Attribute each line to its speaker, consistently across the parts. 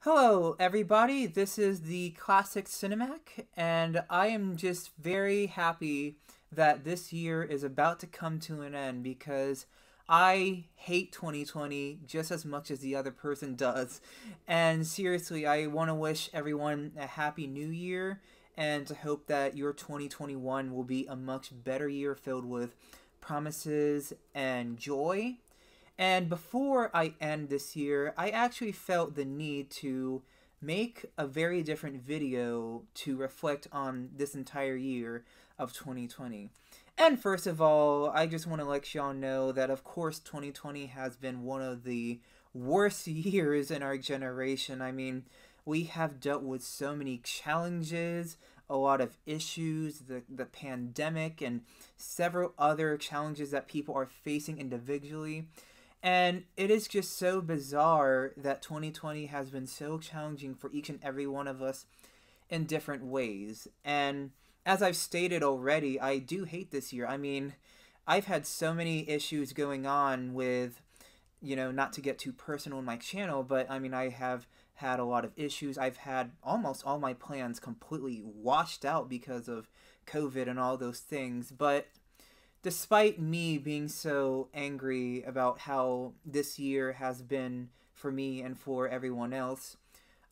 Speaker 1: Hello, everybody. This is the classic CineMac, and I am just very happy that this year is about to come to an end because I hate 2020 just as much as the other person does. And seriously, I want to wish everyone a happy new year and to hope that your 2021 will be a much better year filled with promises and joy. And before I end this year, I actually felt the need to make a very different video to reflect on this entire year of 2020. And first of all, I just want to let y'all know that, of course, 2020 has been one of the worst years in our generation. I mean, we have dealt with so many challenges, a lot of issues, the pandemic, and several other challenges that people are facing individually. And it is just so bizarre that 2020 has been so challenging for each and every one of us in different ways. And as I've stated already, I do hate this year. I mean, I've had so many issues going on with, not to get too personal in my channel, but I mean, I have had a lot of issues. I've had almost all my plans completely washed out because of COVID and all those things. But despite me being so angry about how this year has been for me and for everyone else,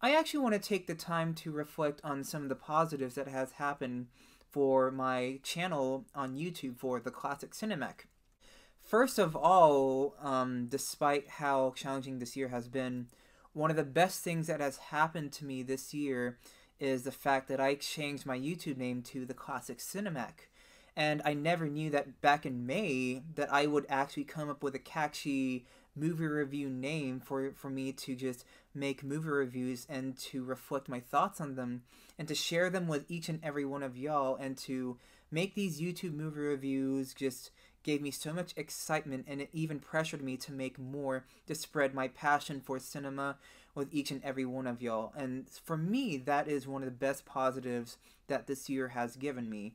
Speaker 1: I actually want to take the time to reflect on some of the positives that has happened for my channel on YouTube for the Classic CineMac. First of all, despite how challenging this year has been, one of the best things that has happened to me this year is the fact that I changed my YouTube name to the Classic CineMac. And I never knew that back in May that I would actually come up with a catchy movie review name for me to just make movie reviews and to reflect my thoughts on them and to share them with each and every one of y'all, and to make these YouTube movie reviews just gave me so much excitement, and it even pressured me to make more to spread my passion for cinema with each and every one of y'all. And for me, that is one of the best positives that this year has given me.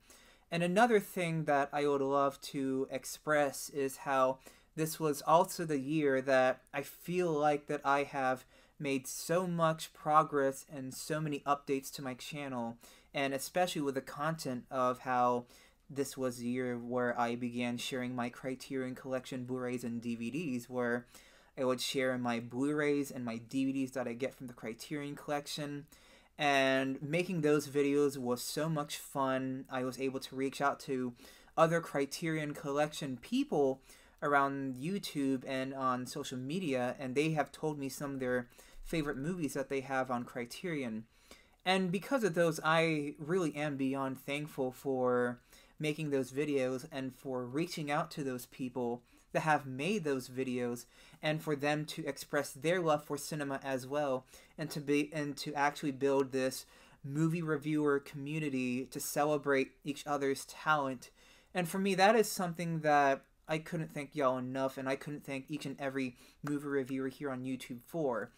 Speaker 1: And another thing that I would love to express is how this was also the year that I feel like that I have made so much progress and so many updates to my channel, and especially with the content of how this was the year where I began sharing my Criterion Collection Blu-rays and DVDs, where I would share my Blu-rays and my DVDs that I get from the Criterion Collection. And making those videos was so much fun. I was able to reach out to other Criterion Collection people around YouTube and on social media, and they have told me some of their favorite movies that they have on Criterion. And because of those, I really am beyond thankful for making those videos and for reaching out to those people that have made those videos, and for them to express their love for cinema as well, and to actually build this movie reviewer community to celebrate each other's talent. And for me, that is something that I couldn't thank y'all enough, and I couldn't thank each and every movie reviewer here on YouTube for.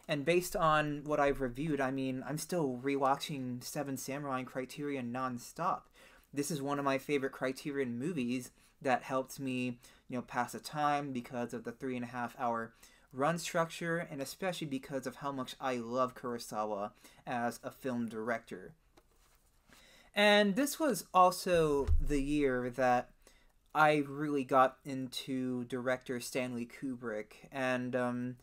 Speaker 1: And based on what I've reviewed, I mean, I'm still rewatching Seven Samurai and Criterion non-stop. This is one of my favorite Criterion movies that helped me, pass the time because of the 3.5-hour run structure, and especially because of how much I love Kurosawa as a film director. And this was also the year that I really got into director Stanley Kubrick, and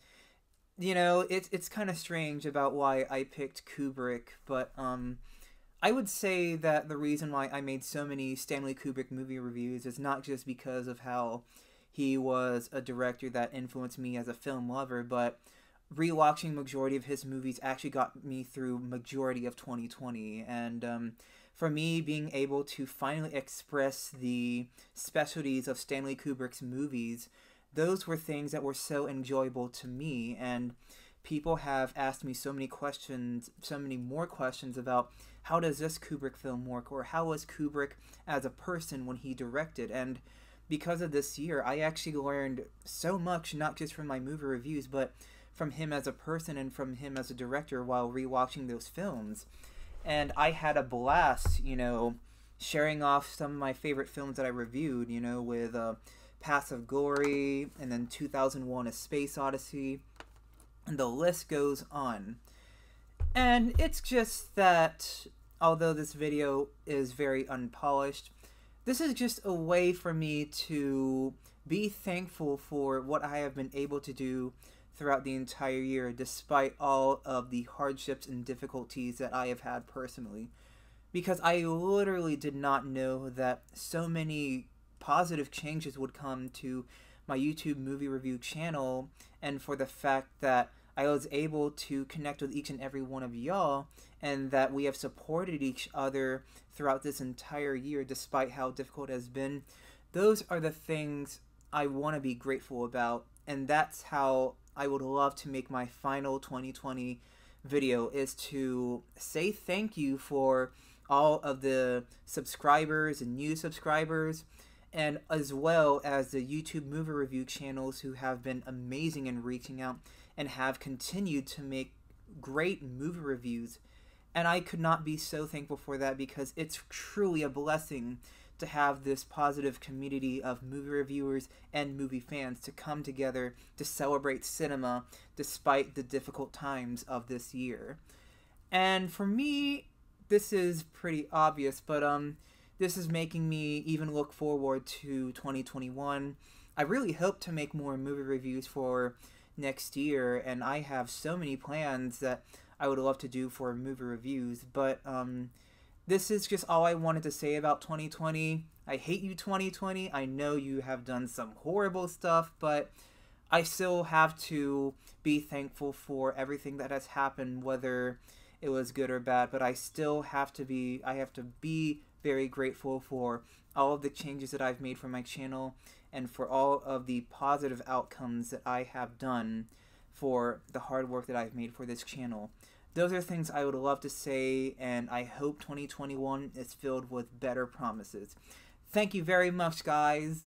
Speaker 1: it's kind of strange about why I picked Kubrick, but I would say that the reason why I made so many Stanley Kubrick movie reviews is not just because of how he was a director that influenced me as a film lover, but rewatching majority of his movies actually got me through majority of 2020. And for me, being able to finally express the specialties of Stanley Kubrick's movies, those were things that were so enjoyable to me. And people have asked me so many questions, so many more questions about how does this Kubrick film work, or how was Kubrick as a person when he directed. And because of this year, I actually learned so much, not just from my movie reviews, but from him as a person and from him as a director while rewatching those films. And I had a blast, sharing off some of my favorite films that I reviewed, with Paths of Glory, and then 2001: A Space Odyssey, and the list goes on. And it's just that, although this video is very unpolished, this is just a way for me to be thankful for what I have been able to do throughout the entire year, despite all of the hardships and difficulties that I have had personally. Because I literally did not know that so many positive changes would come to my YouTube movie review channel, and for the fact that I was able to connect with each and every one of y'all, and that we have supported each other throughout this entire year despite how difficult it has been. Those are the things I want to be grateful about, and that's how I would love to make my final 2020 video, is to say thank you for all of the subscribers and new subscribers, and as well as the YouTube movie review channels who have been amazing in reaching out and have continued to make great movie reviews. And I could not be so thankful for that, because it's truly a blessing to have this positive community of movie reviewers and movie fans to come together to celebrate cinema despite the difficult times of this year. And for me, this is pretty obvious, but this is making me even look forward to 2021. I really hope to make more movie reviews for next year, and I have so many plans that I would love to do for movie reviews, but this is just all I wanted to say about 2020. I hate you, 2020. I know you have done some horrible stuff, but I still have to be thankful for everything that has happened, whether it was good or bad, but I have to be very grateful for all of the changes that I've made for my channel, and for all of the positive outcomes that I have done for the hard work that I've made for this channel. Those are things I would love to say, and I hope 2021 is filled with better promises. Thank you very much, guys.